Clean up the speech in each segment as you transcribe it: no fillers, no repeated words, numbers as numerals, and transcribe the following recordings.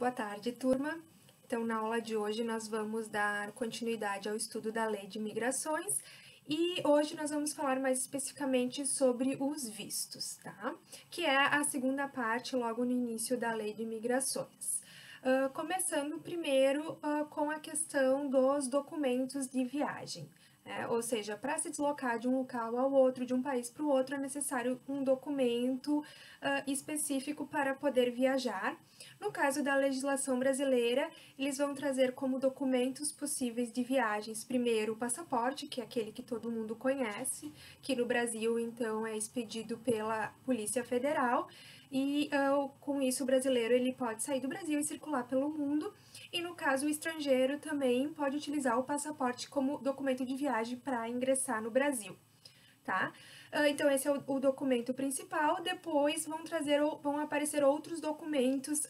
Boa tarde, turma. Então, na aula de hoje, nós vamos dar continuidade ao estudo da Lei de Migrações e hoje nós vamos falar mais especificamente sobre os vistos, tá? Que é a segunda parte, logo no início da Lei de Migrações. Começando primeiro com a questão dos documentos de viagem. Ou seja, para se deslocar de um local ao outro, de um país para o outro, é necessário um documento específico para poder viajar. No caso da legislação brasileira, eles vão trazer como documentos possíveis de viagens, primeiro o passaporte, que é aquele que todo mundo conhece, que no Brasil, então, é expedido pela Polícia Federal, e com isso o brasileiro ele pode sair do Brasil e circular pelo mundo, e no caso o estrangeiro também pode utilizar o passaporte como documento de viagem para ingressar no Brasil, tá? Então esse é o documento principal. Depois vão aparecer outros documentos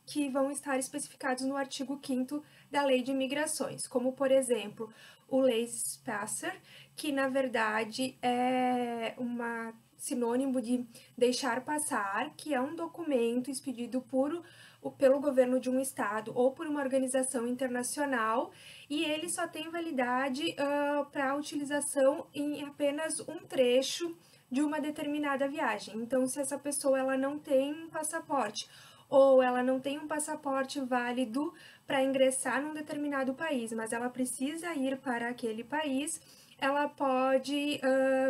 que vão estar especificados no artigo 5º da Lei de Imigrações, como por exemplo o Leis Passer, que na verdade é uma sinônimo de deixar passar, que é um documento expedido pelo governo de um estado ou por uma organização internacional, e ele só tem validade para utilização em apenas um trecho de uma determinada viagem. Então, se essa pessoa ela não tem um passaporte ou ela não tem um passaporte válido para ingressar num determinado país, mas ela precisa ir para aquele país, ela pode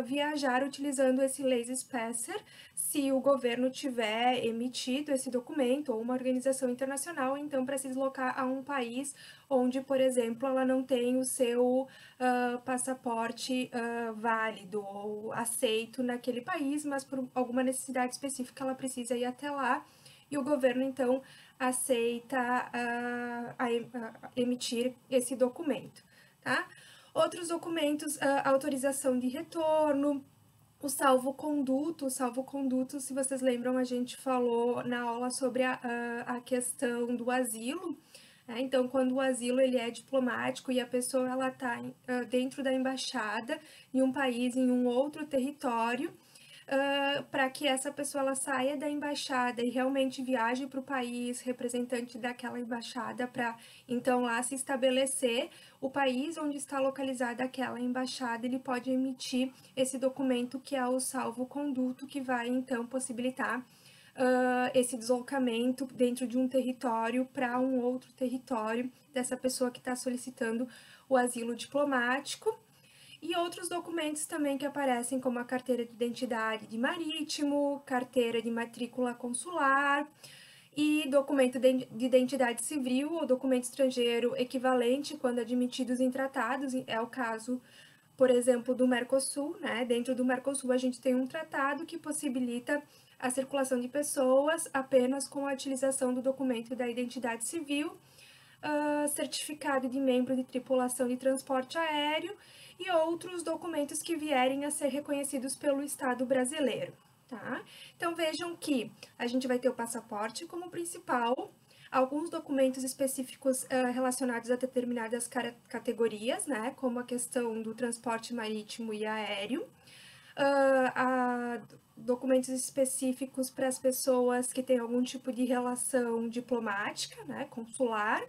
viajar utilizando esse Leis Passer, se o governo tiver emitido esse documento, ou uma organização internacional, então para se deslocar a um país onde, por exemplo, ela não tem o seu passaporte válido ou aceito naquele país, mas por alguma necessidade específica ela precisa ir até lá, e o governo, então, aceita emitir esse documento, tá? Outros documentos, autorização de retorno, o salvo-conduto. O salvo-conduto, se vocês lembram, a gente falou na aula sobre a questão do asilo. Então, quando o asilo ele é diplomático e a pessoa ela está dentro da embaixada em um país, em um outro território, para que essa pessoa ela saia da embaixada e realmente viaje para o país representante daquela embaixada para então lá se estabelecer o país onde está localizada aquela embaixada, ele pode emitir esse documento que é o salvo-conduto, que vai então possibilitar esse deslocamento dentro de um território para um outro território dessa pessoa que está solicitando o asilo diplomático. E outros documentos também que aparecem, como a carteira de identidade de marítimo, carteira de matrícula consular e documento de identidade civil ou documento estrangeiro equivalente quando admitidos em tratados. É o caso, por exemplo, do Mercosul, né? Dentro do Mercosul a gente tem um tratado que possibilita a circulação de pessoas apenas com a utilização do documento da identidade civil, certificado de membro de tripulação de transporte aéreo e outros documentos que vierem a ser reconhecidos pelo Estado brasileiro, tá? Então, vejam que a gente vai ter o passaporte como principal, alguns documentos específicos relacionados a determinadas categorias, né, como a questão do transporte marítimo e aéreo, documentos específicos para as pessoas que têm algum tipo de relação diplomática, né, consular,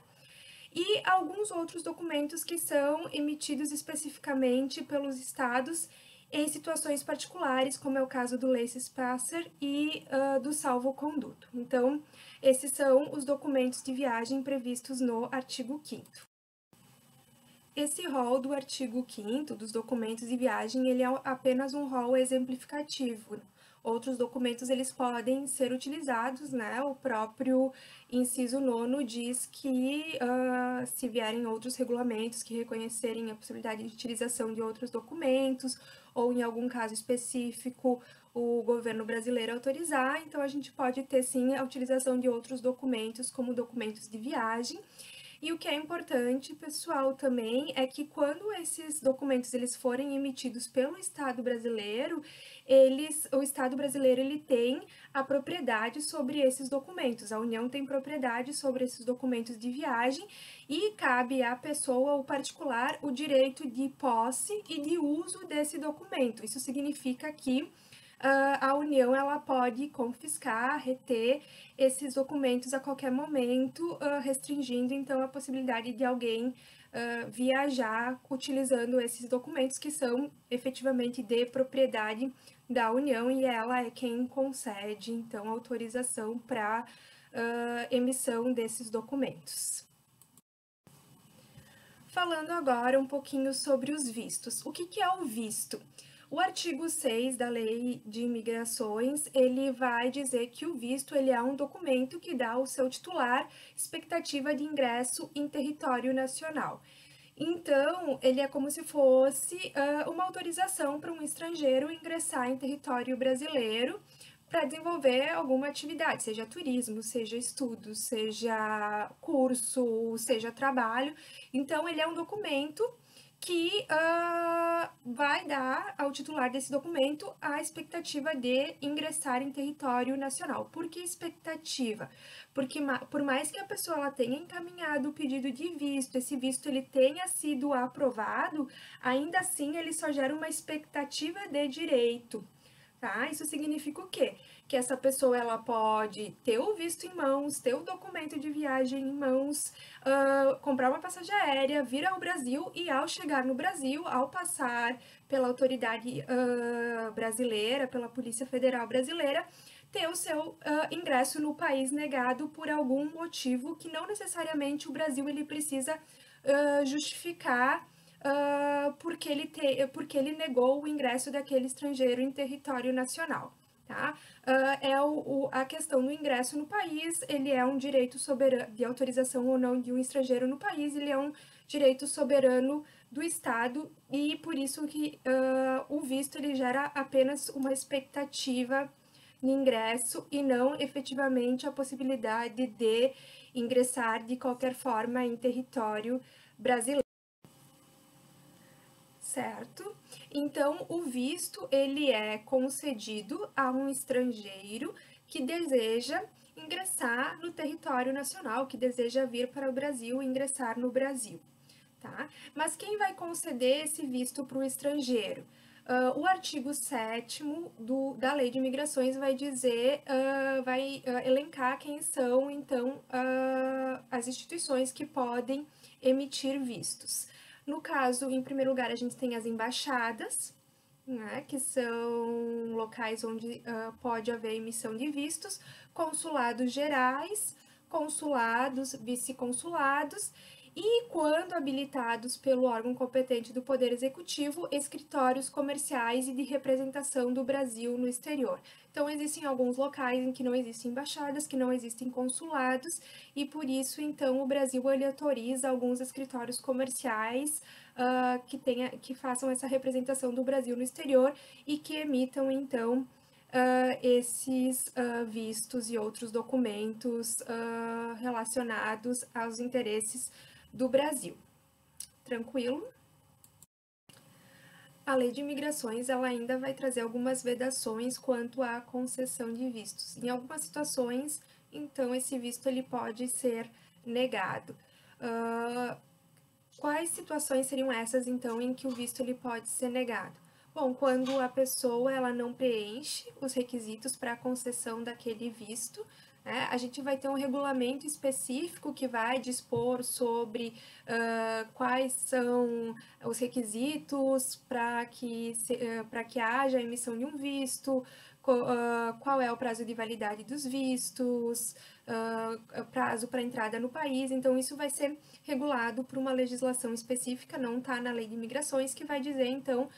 e alguns outros documentos que são emitidos especificamente pelos estados em situações particulares, como é o caso do Leis Passer e do salvo-conduto. Então, esses são os documentos de viagem previstos no artigo 5º. Esse rol do artigo 5º dos documentos de viagem, ele é apenas um rol exemplificativo. Outros documentos, eles podem ser utilizados, né? O próprio inciso 9º diz que se vierem outros regulamentos que reconhecerem a possibilidade de utilização de outros documentos, ou em algum caso específico, o governo brasileiro autorizar, então a gente pode ter sim a utilização de outros documentos, como documentos de viagem. E o que é importante, pessoal, também é que quando esses documentos eles forem emitidos pelo Estado brasileiro, o Estado brasileiro ele tem a propriedade sobre esses documentos. A União tem propriedade sobre esses documentos de viagem e cabe à pessoa, ao particular, o direito de posse e de uso desse documento. Isso significa que a União ela pode confiscar, reter esses documentos a qualquer momento, restringindo então a possibilidade de alguém viajar utilizando esses documentos que são efetivamente de propriedade da União e ela é quem concede então autorização para emissão desses documentos. Falando agora um pouquinho sobre os vistos. O que é o visto? O artigo 6 da Lei de Imigrações, ele vai dizer que o visto ele é um documento que dá ao seu titular expectativa de ingresso em território nacional. Então, ele é como se fosse uma autorização para um estrangeiro ingressar em território brasileiro para desenvolver alguma atividade, seja turismo, seja estudo, seja curso, seja trabalho. Então, ele é um documento que vai dar ao titular desse documento a expectativa de ingressar em território nacional. Por que expectativa? Porque por mais que a pessoa ela tenha encaminhado o pedido de visto, esse visto ele tenha sido aprovado, ainda assim ele só gera uma expectativa de direito. Tá? Isso significa o quê? Que essa pessoa ela pode ter o visto em mãos, ter o documento de viagem em mãos, comprar uma passagem aérea, vir ao Brasil e ao chegar no Brasil, ao passar pela autoridade brasileira, pela Polícia Federal Brasileira, ter o seu ingresso no país negado por algum motivo que não necessariamente o Brasil ele precisa justificar porque ele negou o ingresso daquele estrangeiro em território nacional. Tá? A questão do ingresso no país, ele é um direito soberano, de autorização ou não de um estrangeiro no país, ele é um direito soberano do Estado e por isso que o visto ele gera apenas uma expectativa de ingresso e não efetivamente a possibilidade de ingressar de qualquer forma em território brasileiro. Certo? Então, o visto, ele é concedido a um estrangeiro que deseja ingressar no território nacional, que deseja vir para o Brasil e ingressar no Brasil, tá? Mas quem vai conceder esse visto para o estrangeiro? O artigo 7º da Lei de Imigrações vai dizer, vai elencar quem são, então, as instituições que podem emitir vistos. No caso, em primeiro lugar, a gente tem as embaixadas, né, que são locais onde pode haver emissão de vistos, consulados gerais, consulados, vice-consulados, e, quando habilitados pelo órgão competente do Poder Executivo, escritórios comerciais e de representação do Brasil no exterior. Então, existem alguns locais em que não existem embaixadas, que não existem consulados, e por isso, então, o Brasil ele autoriza alguns escritórios comerciais que façam essa representação do Brasil no exterior e que emitam, então, esses vistos e outros documentos relacionados aos interesses do Brasil. Tranquilo? A Lei de Imigrações ela ainda vai trazer algumas vedações quanto à concessão de vistos. Em algumas situações, então, esse visto ele pode ser negado. Quais situações seriam essas, então, em que o visto ele pode ser negado? Bom, quando a pessoa ela não preenche os requisitos para a concessão daquele visto, né, a gente vai ter um regulamento específico que vai dispor sobre quais são os requisitos para que haja a emissão de um visto, qual é o prazo de validade dos vistos, prazo para entrada no país. Então, isso vai ser regulado por uma legislação específica, não está na Lei de Imigrações, que vai dizer, então,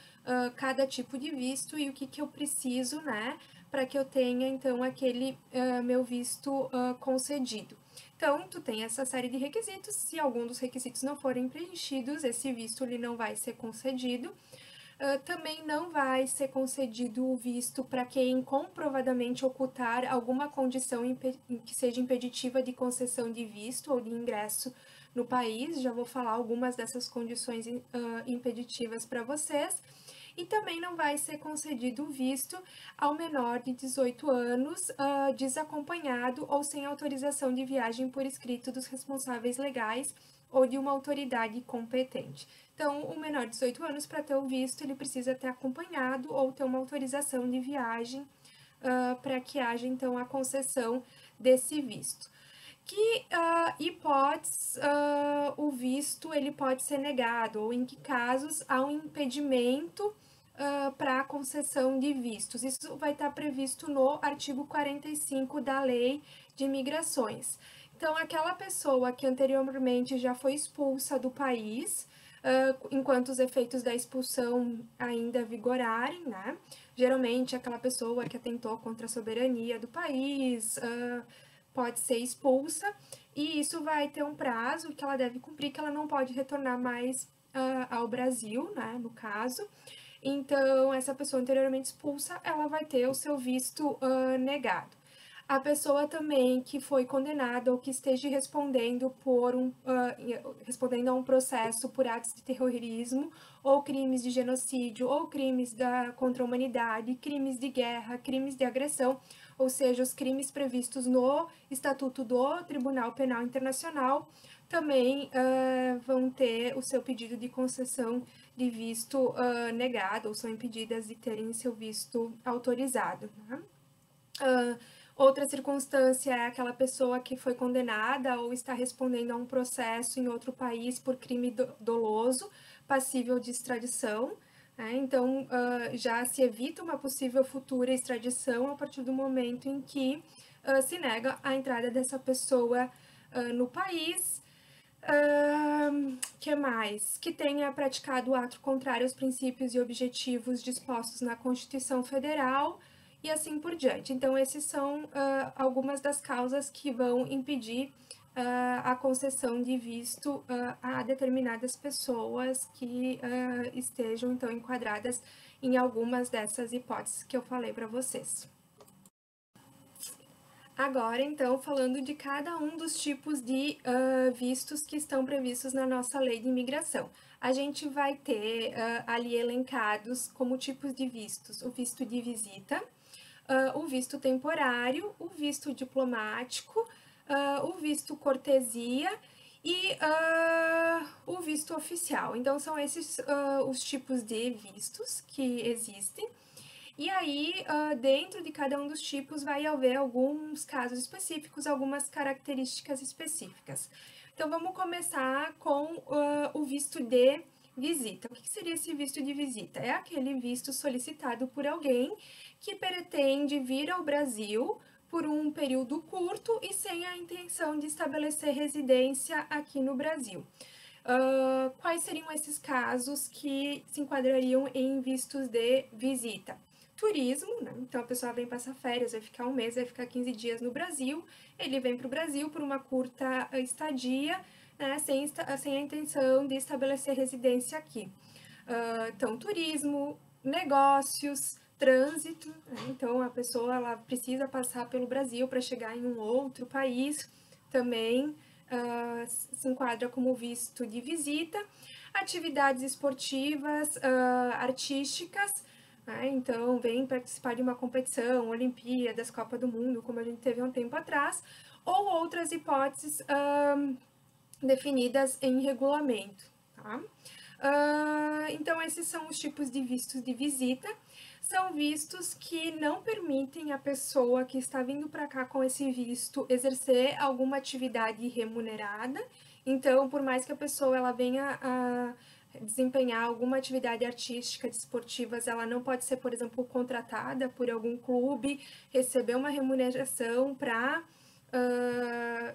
cada tipo de visto e o que eu preciso, né, para que eu tenha, então, aquele meu visto concedido. Então, tu tem essa série de requisitos, se algum dos requisitos não forem preenchidos, esse visto ele não vai ser concedido. Também não vai ser concedido o visto para quem comprovadamente ocultar alguma condição que seja impeditiva de concessão de visto ou de ingresso no país. Já vou falar algumas dessas condições impeditivas para vocês. E também não vai ser concedido o visto ao menor de 18 anos, desacompanhado ou sem autorização de viagem por escrito dos responsáveis legais ou de uma autoridade competente. Então, o menor de 18 anos, para ter o visto, ele precisa ter acompanhado ou ter uma autorização de viagem para que haja, então, a concessão desse visto. Que hipóteses o visto ele pode ser negado, ou em que casos há um impedimento para a concessão de vistos. Isso vai estar previsto no artigo 45 da Lei de Imigrações. Então, aquela pessoa que anteriormente já foi expulsa do país, enquanto os efeitos da expulsão ainda vigorarem, né? Geralmente, aquela pessoa que atentou contra a soberania do país pode ser expulsa, e isso vai ter um prazo que ela deve cumprir, que ela não pode retornar mais ao Brasil, né? No caso. Então, essa pessoa anteriormente expulsa, ela vai ter o seu visto negado. A pessoa também que foi condenada ou que esteja respondendo respondendo a um processo por atos de terrorismo, ou crimes de genocídio, ou crimes contra a humanidade, crimes de guerra, crimes de agressão, ou seja, os crimes previstos no Estatuto do Tribunal Penal Internacional, também vão ter o seu pedido de concessão de visto negado, ou são impedidas de terem seu visto autorizado. Né? Outra circunstância é aquela pessoa que foi condenada ou está respondendo a um processo em outro país por crime doloso, passível de extradição. Né? Então, já se evita uma possível futura extradição a partir do momento em que se nega a entrada dessa pessoa no país. Que mais? Que tenha praticado ato contrário aos princípios e objetivos dispostos na Constituição Federal e assim por diante. Então, esses são algumas das causas que vão impedir a concessão de visto a determinadas pessoas que estejam, então, enquadradas em algumas dessas hipóteses que eu falei para vocês. Agora, então, falando de cada um dos tipos de vistos que estão previstos na nossa lei de imigração. A gente vai ter ali elencados como tipos de vistos: o visto de visita, o visto temporário, o visto diplomático, o visto cortesia e o visto oficial. Então, são esses os tipos de vistos que existem. E aí, dentro de cada um dos tipos, vai haver alguns casos específicos, algumas características específicas. Então, vamos começar com o visto de visita. O que seria esse visto de visita? É aquele visto solicitado por alguém que pretende vir ao Brasil por um período curto e sem a intenção de estabelecer residência aqui no Brasil. Quais seriam esses casos que se enquadrariam em vistos de visita? Turismo, né? Então a pessoa vem passar férias, vai ficar um mês, vai ficar 15 dias no Brasil, ele vem para o Brasil por uma curta estadia, né? Sem a intenção de estabelecer residência aqui. Então, turismo, negócios, trânsito, né? Então a pessoa ela precisa passar pelo Brasil para chegar em um outro país, também se enquadra como visto de visita. Atividades esportivas, artísticas, né? Então vem participar de uma competição, Olimpíadas, Copa do Mundo, como a gente teve há um tempo atrás, ou outras hipóteses definidas em regulamento. Tá? Então, esses são os tipos de vistos de visita. São vistos que não permitem a pessoa que está vindo para cá com esse visto exercer alguma atividade remunerada. Então, por mais que a pessoa ela venha a desempenhar alguma atividade artística, desportiva, ela não pode ser, por exemplo, contratada por algum clube, receber uma remuneração para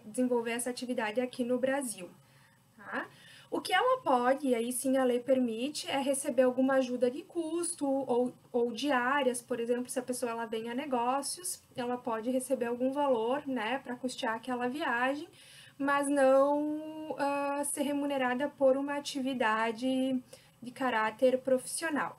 desenvolver essa atividade aqui no Brasil. Tá? O que ela pode, e aí sim a lei permite, é receber alguma ajuda de custo ou diárias, por exemplo, se a pessoa ela vem a negócios, ela pode receber algum valor, né, para custear aquela viagem, mas não ser remunerada por uma atividade de caráter profissional.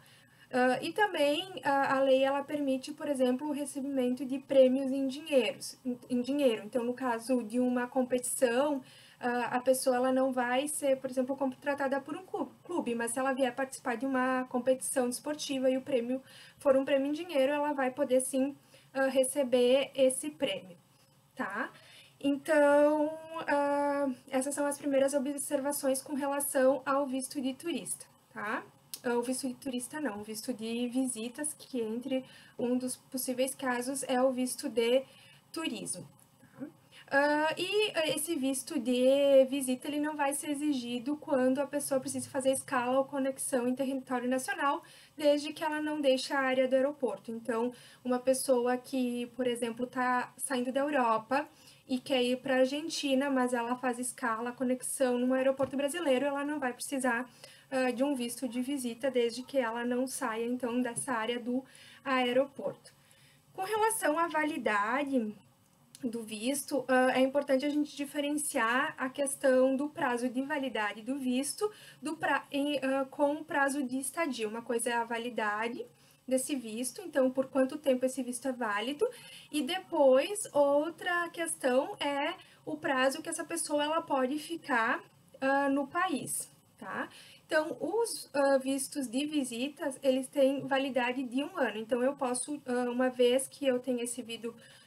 E também a lei ela permite, por exemplo, o recebimento de prêmios em dinheiro. Então, no caso de uma competição, a pessoa ela não vai ser, por exemplo, contratada por um clube, mas se ela vier participar de uma competição desportiva e o prêmio for um prêmio em dinheiro, ela vai poder sim receber esse prêmio, tá? Então, essas são as primeiras observações com relação ao visto de turista, tá? O visto de turista não, o visto de visitas, que entre um dos possíveis casos é o visto de turismo. E esse visto de visita ele não vai ser exigido quando a pessoa precisa fazer escala ou conexão em território nacional, desde que ela não deixe a área do aeroporto. Então, uma pessoa que, por exemplo, está saindo da Europa e quer ir para a Argentina, mas ela faz escala, conexão no aeroporto brasileiro, ela não vai precisar de um visto de visita, desde que ela não saia, então, dessa área do aeroporto. Com relação à validade do visto, é importante a gente diferenciar a questão do prazo de validade do visto com o prazo de estadia. Uma coisa é a validade desse visto, então por quanto tempo esse visto é válido, e depois outra questão é o prazo que essa pessoa ela pode ficar no país, tá? Então, os vistos de visitas, eles têm validade de 1 ano. Então, eu posso, uma vez que eu tenho esse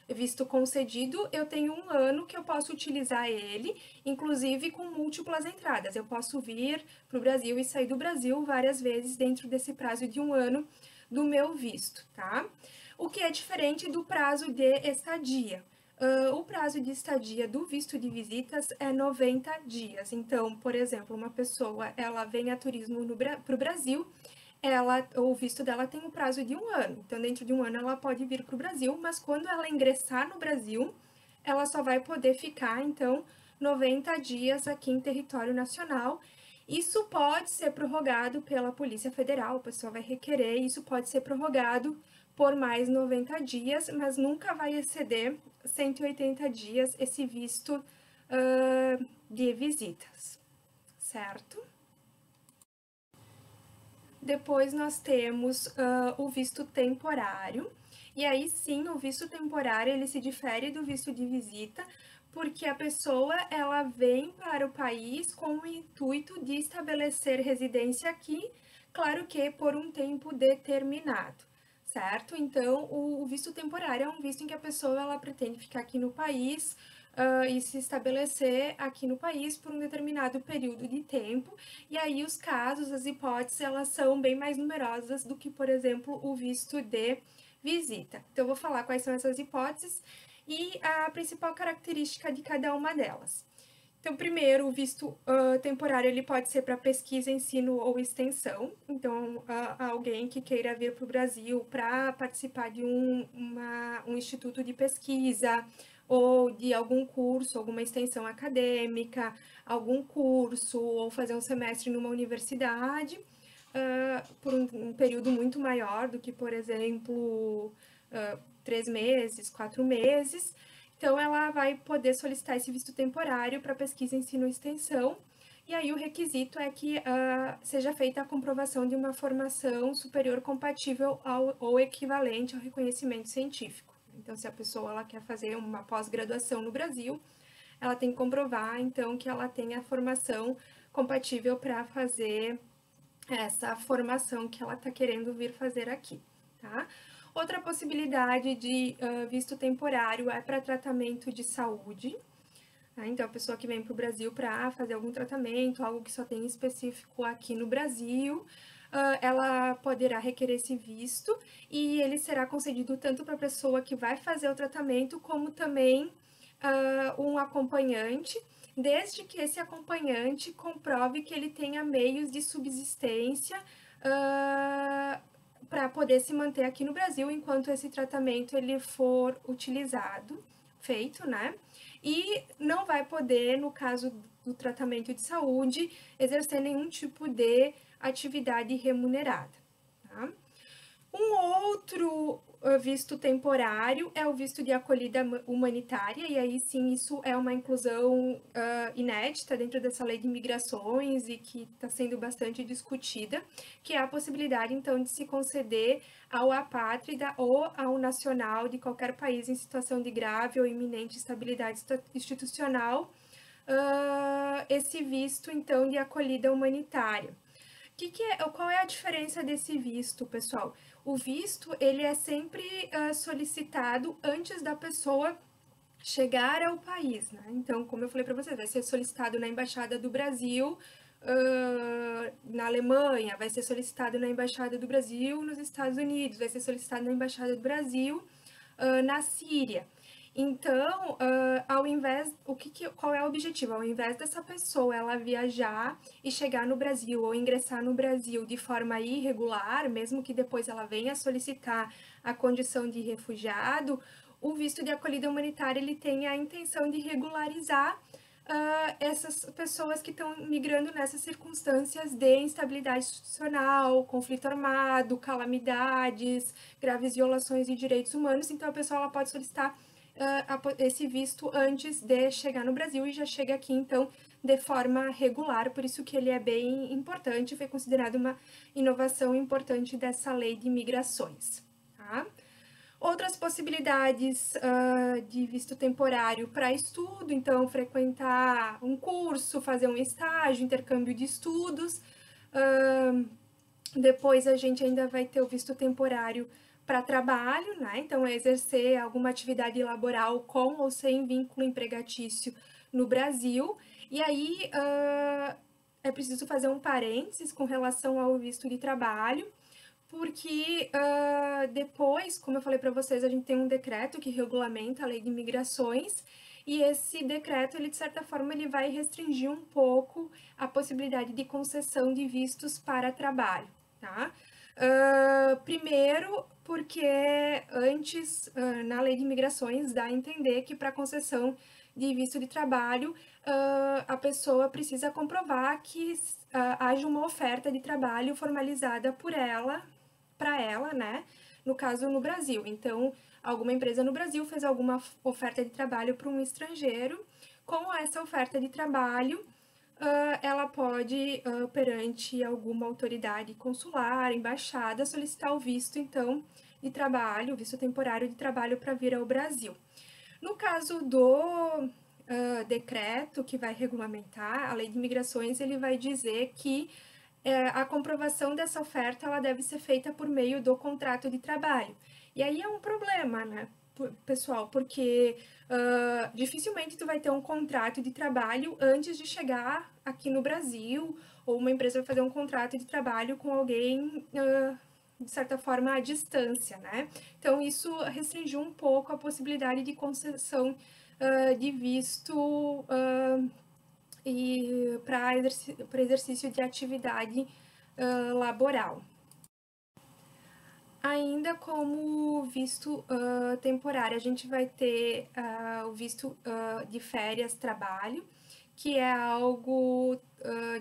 visto concedido, eu tenho 1 ano que eu posso utilizar ele, inclusive com múltiplas entradas. Eu posso vir para o Brasil e sair do Brasil várias vezes dentro desse prazo de 1 ano do meu visto, tá? O que é diferente do prazo de estadia. O prazo de estadia do visto de visitas é 90 dias. Então, por exemplo, uma pessoa, ela vem a turismo para o Brasil, o visto dela tem um prazo de 1 ano. Então, dentro de 1 ano, ela pode vir para o Brasil, mas quando ela ingressar no Brasil, ela só vai poder ficar, então, 90 dias aqui em território nacional. Isso pode ser prorrogado pela Polícia Federal, a pessoa vai requerer, isso pode ser prorrogado por mais 90 dias, mas nunca vai exceder 180 dias esse visto de visitas, certo? Depois nós temos o visto temporário, e aí sim, o visto temporário ele se difere do visto de visita, porque a pessoa ela vem para o país com o intuito de estabelecer residência aqui, claro que por um tempo determinado, certo? Então, o visto temporário é um visto em que a pessoa ela pretende ficar aqui no país e se estabelecer aqui no país por um determinado período de tempo, e aí os casos, as hipóteses, elas são bem mais numerosas do que, por exemplo, o visto de visita. Então, eu vou falar quais são essas hipóteses e a principal característica de cada uma delas. Então, primeiro, o visto temporário ele pode ser para pesquisa, ensino ou extensão. Então, alguém que queira vir para o Brasil para participar de um instituto de pesquisa ou de algum curso, alguma extensão acadêmica, algum curso ou fazer um semestre numa universidade por um período muito maior do que, por exemplo, 3 meses, 4 meses. Então, ela vai poder solicitar esse visto temporário para pesquisa, ensino e extensão, e aí o requisito é que seja feita a comprovação de uma formação superior compatível ou equivalente ao reconhecimento científico. Então, se a pessoa ela quer fazer uma pós-graduação no Brasil, ela tem que comprovar, então, que ela tem a formação compatível para fazer essa formação que ela está querendo vir fazer aqui, tá? Outra possibilidade de visto temporário é para tratamento de saúde. Tá? Então, a pessoa que vem para o Brasil para fazer algum tratamento, algo que só tem específico aqui no Brasil, ela poderá requerer esse visto e ele será concedido tanto para a pessoa que vai fazer o tratamento, como também um acompanhante, desde que esse acompanhante comprove que ele tenha meios de subsistência para poder se manter aqui no Brasil enquanto esse tratamento ele for utilizado, feito, né? E não vai poder, no caso do tratamento de saúde, exercer nenhum tipo de atividade remunerada, tá? Um outro visto temporário é o visto de acolhida humanitária, e aí sim isso é uma inclusão inédita dentro dessa lei de migrações e que está sendo bastante discutida, que é a possibilidade então de se conceder ao apátrida ou ao nacional de qualquer país em situação de grave ou iminente instabilidade institucional esse visto então de acolhida humanitária. Qual é a diferença desse visto, pessoal? O visto, ele é sempre solicitado antes da pessoa chegar ao país, né? Então, como eu falei para vocês, vai ser solicitado na Embaixada do Brasil, na Alemanha, vai ser solicitado na Embaixada do Brasil nos Estados Unidos, vai ser solicitado na Embaixada do Brasil na Síria. Então, ao invés, qual é o objetivo? Ao invés dessa pessoa ela viajar e chegar no Brasil ou ingressar no Brasil de forma irregular, mesmo que depois ela venha solicitar a condição de refugiado, o visto de acolhida humanitária ele tem a intenção de regularizar essas pessoas que estão migrando nessas circunstâncias de instabilidade institucional, conflito armado, calamidades, graves violações de direitos humanos. Então, a pessoa ela pode solicitar esse visto antes de chegar no Brasil e já chega aqui, então, de forma regular. Por isso que ele é bem importante, foi considerado uma inovação importante dessa lei de migrações, tá? Outras possibilidades de visto temporário para estudo, então frequentar um curso, fazer um estágio, intercâmbio de estudos. Depois a gente ainda vai ter o visto temporário para trabalho, né? Então, exercer alguma atividade laboral com ou sem vínculo empregatício no Brasil. E aí é preciso fazer um parênteses com relação ao visto de trabalho, porque depois, como eu falei para vocês, a gente tem um decreto que regulamenta a lei de imigrações, e esse decreto, ele de certa forma, ele vai restringir um pouco a possibilidade de concessão de vistos para trabalho, tá? Primeiro, porque antes, na lei de imigrações, dá a entender que para concessão de visto de trabalho, a pessoa precisa comprovar que haja uma oferta de trabalho formalizada por ela, para ela, né? No caso, no Brasil. Então, alguma empresa no Brasil fez alguma oferta de trabalho para um estrangeiro. Com essa oferta de trabalho, ela pode, perante alguma autoridade consular, embaixada, solicitar o visto, então, de trabalho, o visto temporário de trabalho para vir ao Brasil. No caso do decreto que vai regulamentar a lei de imigrações, ele vai dizer que a comprovação dessa oferta ela deve ser feita por meio do contrato de trabalho. E aí é um problema, né, pessoal, porque dificilmente tu vai ter um contrato de trabalho antes de chegar aqui no Brasil, ou uma empresa vai fazer um contrato de trabalho com alguém, de certa forma, à distância, né? Então, isso restringiu um pouco a possibilidade de concessão de visto e para exercício de atividade laboral. Ainda como visto temporário, a gente vai ter o visto de férias trabalho, que é algo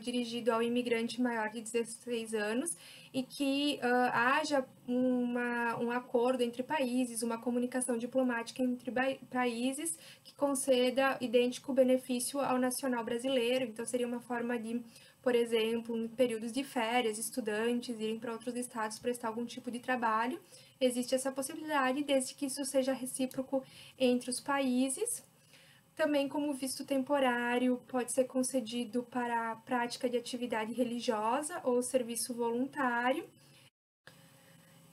dirigido ao imigrante maior de 16 anos e que haja um acordo entre países, uma comunicação diplomática entre países que conceda idêntico benefício ao nacional brasileiro. Então, seria uma forma de, por exemplo, em períodos de férias, estudantes irem para outros estados prestar algum tipo de trabalho. Existe essa possibilidade, desde que isso seja recíproco entre os países. Também, como visto temporário, pode ser concedido para a prática de atividade religiosa ou serviço voluntário.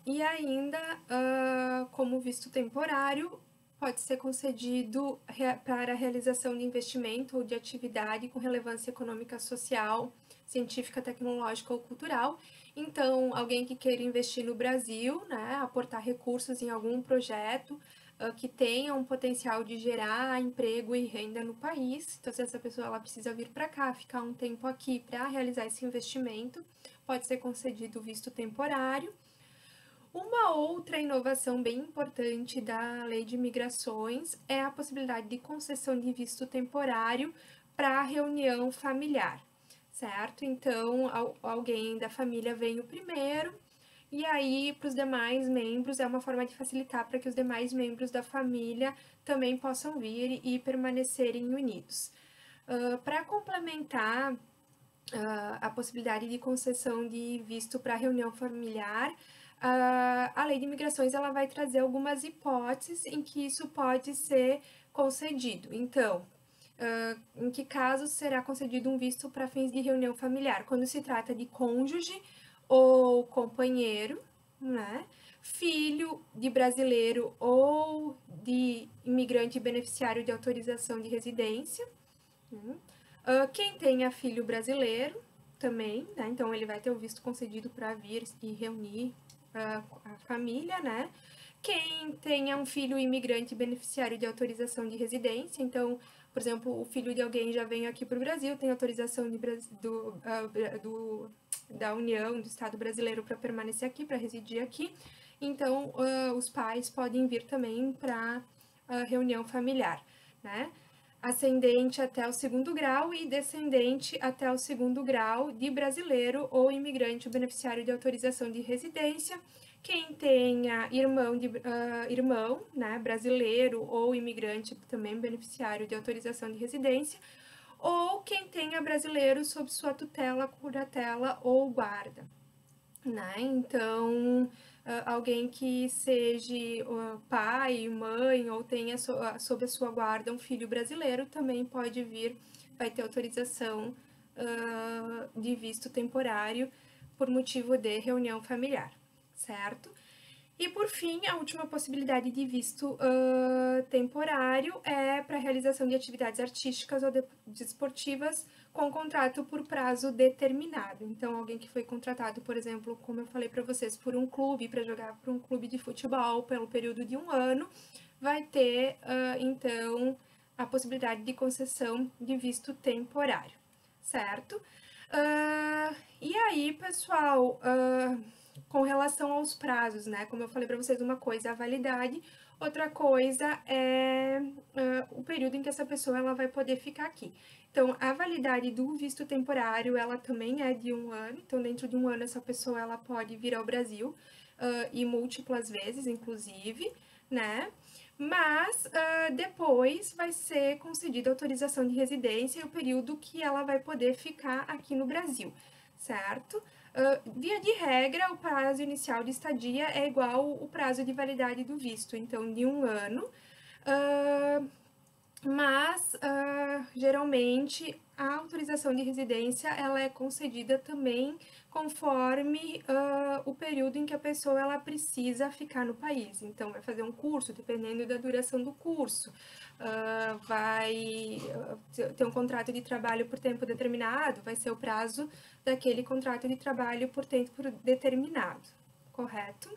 E ainda, como visto temporário, pode ser concedido para a realização de investimento ou de atividade com relevância econômica, social, científica, tecnológica ou cultural. Então, alguém que queira investir no Brasil, né, aportar recursos em algum projeto que tenha um potencial de gerar emprego e renda no país. Então, se essa pessoa ela precisa vir para cá, ficar um tempo aqui para realizar esse investimento, pode ser concedido o visto temporário. Uma outra inovação bem importante da Lei de Imigrações é a possibilidade de concessão de visto temporário para reunião familiar, certo? Então, alguém da família vem o primeiro, e aí, para os demais membros, é uma forma de facilitar para que os demais membros da família também possam vir e permanecerem unidos. Para complementar a possibilidade de concessão de visto para reunião familiar, a lei de imigrações ela vai trazer algumas hipóteses em que isso pode ser concedido. Então, em que casos será concedido um visto para fins de reunião familiar? Quando se trata de cônjuge ou companheiro, né? Filho de brasileiro ou de imigrante beneficiário de autorização de residência. Quem tenha filho brasileiro também, né? Então ele vai ter o visto concedido para vir e reunir a família, né? Quem tenha um filho imigrante beneficiário de autorização de residência, então, por exemplo, o filho de alguém já veio aqui para o Brasil, tem autorização da União, do Estado brasileiro para permanecer aqui, para residir aqui, então os pais podem vir também para a reunião familiar, né? Ascendente até o 2º grau e descendente até o 2º grau de brasileiro ou imigrante beneficiário de autorização de residência. Quem tenha irmão, né, brasileiro ou imigrante também beneficiário de autorização de residência, ou quem tenha brasileiro sob sua tutela, curatela ou guarda, né? Então, alguém que seja pai, mãe ou tenha sob a sua guarda um filho brasileiro também pode vir, vai ter autorização de visto temporário por motivo de reunião familiar, certo? E por fim, a última possibilidade de visto temporário é para realização de atividades artísticas ou desportivas com contrato por prazo determinado. Então, alguém que foi contratado, por exemplo, como eu falei para vocês, por um clube, para jogar por um clube de futebol pelo período de 1 ano, vai ter, então, a possibilidade de concessão de visto temporário, certo? E aí, pessoal, com relação aos prazos, né? Como eu falei para vocês, uma coisa é a validade, outra coisa é o período em que essa pessoa ela vai poder ficar aqui. Então, a validade do visto temporário, ela também é de 1 ano. Então, dentro de 1 ano, essa pessoa ela pode vir ao Brasil e múltiplas vezes, inclusive, né? Mas depois vai ser concedida autorização de residência e o período que ela vai poder ficar aqui no Brasil, certo? Via de regra, o prazo inicial de estadia é igual o prazo de validade do visto, então de 1 ano, mas geralmente a autorização de residência ela é concedida também conforme o período em que a pessoa ela precisa ficar no país. Então, vai fazer um curso, dependendo da duração do curso, vai ter um contrato de trabalho por tempo determinado, vai ser o prazo daquele contrato de trabalho por tempo determinado, correto?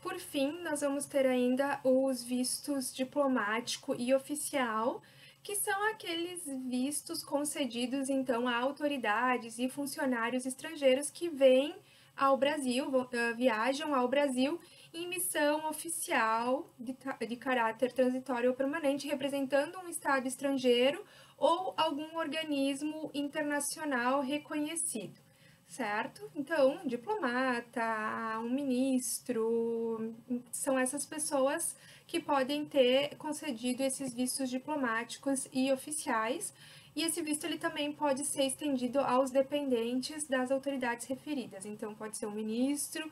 Por fim, nós vamos ter ainda os vistos diplomático e oficial, que são aqueles vistos concedidos, então, a autoridades e funcionários estrangeiros que vêm ao Brasil, viajam ao Brasil em missão oficial de caráter transitório ou permanente, representando um Estado estrangeiro ou algum organismo internacional reconhecido, certo? Então, um diplomata, um ministro, são essas pessoas que podem ter concedido esses vistos diplomáticos e oficiais, e esse visto ele também pode ser estendido aos dependentes das autoridades referidas, então pode ser um ministro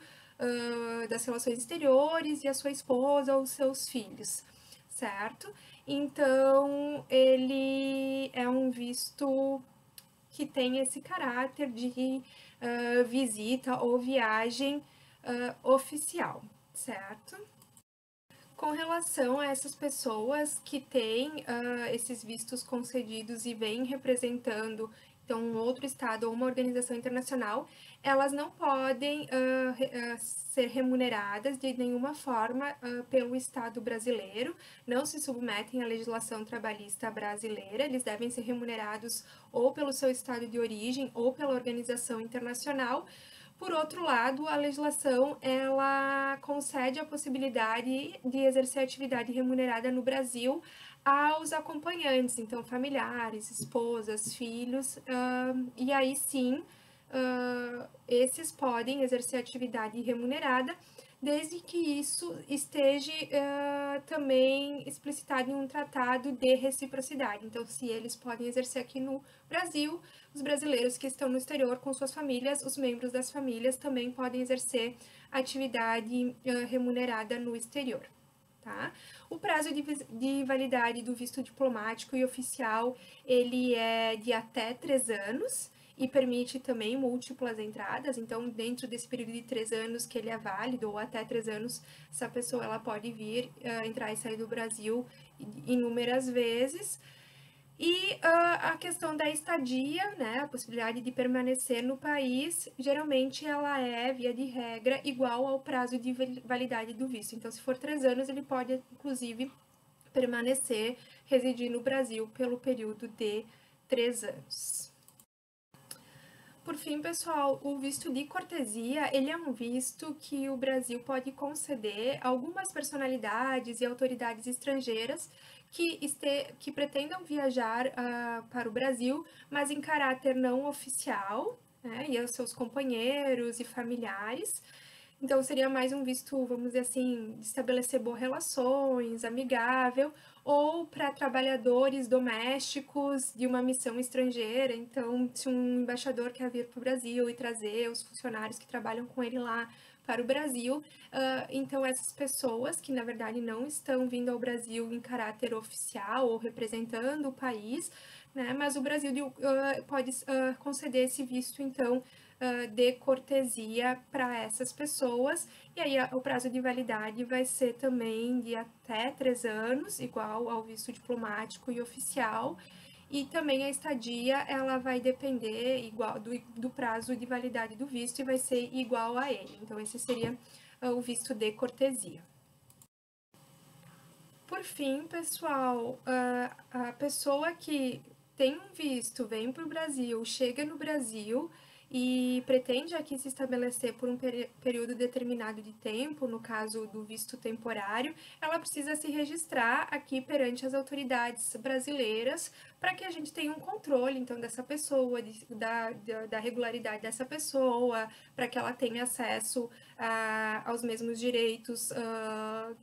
das relações exteriores e a sua esposa ou seus filhos, certo? Então, ele é um visto que tem esse caráter de visita ou viagem oficial, certo? Com relação a essas pessoas que têm esses vistos concedidos e vêm representando então, um outro estado ou uma organização internacional, elas não podem ser remuneradas de nenhuma forma pelo Estado brasileiro, não se submetem à legislação trabalhista brasileira, eles devem ser remunerados ou pelo seu estado de origem ou pela organização internacional. Por outro lado, a legislação, ela concede a possibilidade de exercer atividade remunerada no Brasil aos acompanhantes, então familiares, esposas, filhos, e aí sim, esses podem exercer atividade remunerada, desde que isso esteja também explicitado em um tratado de reciprocidade. Então, se eles podem exercer aqui no Brasil, os brasileiros que estão no exterior com suas famílias, os membros das famílias também podem exercer atividade remunerada no exterior. Tá? O prazo de validade do visto diplomático e oficial, ele é de até 3 anos, e permite também múltiplas entradas. Então, dentro desse período de 3 anos que ele é válido, ou até 3 anos, essa pessoa ela pode vir, entrar e sair do Brasil inúmeras vezes. E a questão da estadia, né, a possibilidade de permanecer no país, geralmente ela é, via de regra, igual ao prazo de validade do visto. Então, se for 3 anos, ele pode, inclusive, permanecer, residir no Brasil pelo período de 3 anos. Por fim, pessoal, o visto de cortesia, ele é um visto que o Brasil pode conceder a algumas personalidades e autoridades estrangeiras que pretendam viajar para o Brasil, mas em caráter não oficial, né, e aos seus companheiros e familiares. Então, seria mais um visto, vamos dizer assim, de estabelecer boas relações, amigável, ou para trabalhadores domésticos de uma missão estrangeira. Então, se um embaixador quer vir para o Brasil e trazer os funcionários que trabalham com ele lá para o Brasil, então essas pessoas que, na verdade, não estão vindo ao Brasil em caráter oficial ou representando o país, né, mas o Brasil pode conceder esse visto, então, de cortesia para essas pessoas, e aí o prazo de validade vai ser também de até 3 anos, igual ao visto diplomático e oficial, e também a estadia ela vai depender igual do prazo de validade do visto e vai ser igual a ele. Então, esse seria o visto de cortesia. Por fim, pessoal, a pessoa que tem um visto, vem para o Brasil, chega no Brasil e pretende aqui se estabelecer por um período determinado de tempo, no caso do visto temporário, ela precisa se registrar aqui perante as autoridades brasileiras para que a gente tenha um controle, então, dessa pessoa, da regularidade dessa pessoa, para que ela tenha acesso aos mesmos direitos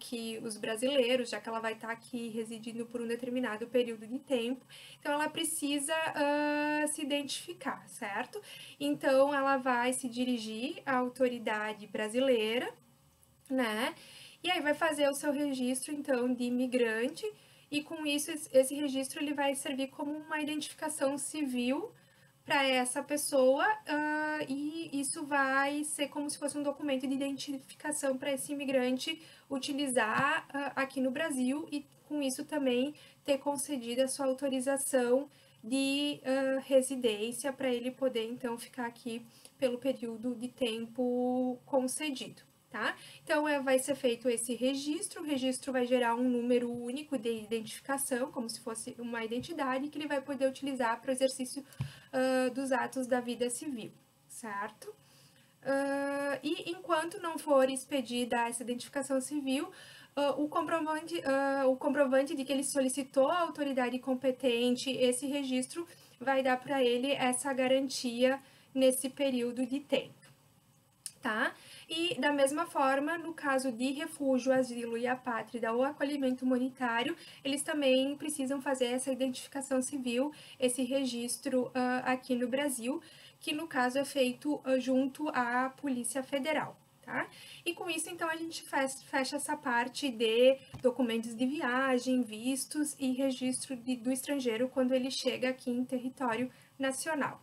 que os brasileiros, já que ela vai estar aqui residindo por um determinado período de tempo. Então, ela precisa se identificar, certo? Então, ela vai se dirigir à autoridade brasileira, né? E aí vai fazer o seu registro, então, de imigrante, e com isso, esse registro ele vai servir como uma identificação civil para essa pessoa, e isso vai ser como se fosse um documento de identificação para esse imigrante utilizar aqui no Brasil e com isso também ter concedido a sua autorização de residência para ele poder então ficar aqui pelo período de tempo concedido. Tá? Então, vai ser feito esse registro, o registro vai gerar um número único de identificação, como se fosse uma identidade, que ele vai poder utilizar para o exercício dos atos da vida civil, certo? E enquanto não for expedida essa identificação civil, o comprovante de que ele solicitou à autoridade competente esse registro vai dar para ele essa garantia nesse período de tempo, tá? E, da mesma forma, no caso de refúgio, asilo e apátrida ou acolhimento humanitário, eles também precisam fazer essa identificação civil, esse registro aqui no Brasil, que no caso é feito junto à Polícia Federal, tá? E com isso, então, a gente fecha essa parte de documentos de viagem, vistos e registro do estrangeiro quando ele chega aqui em território nacional.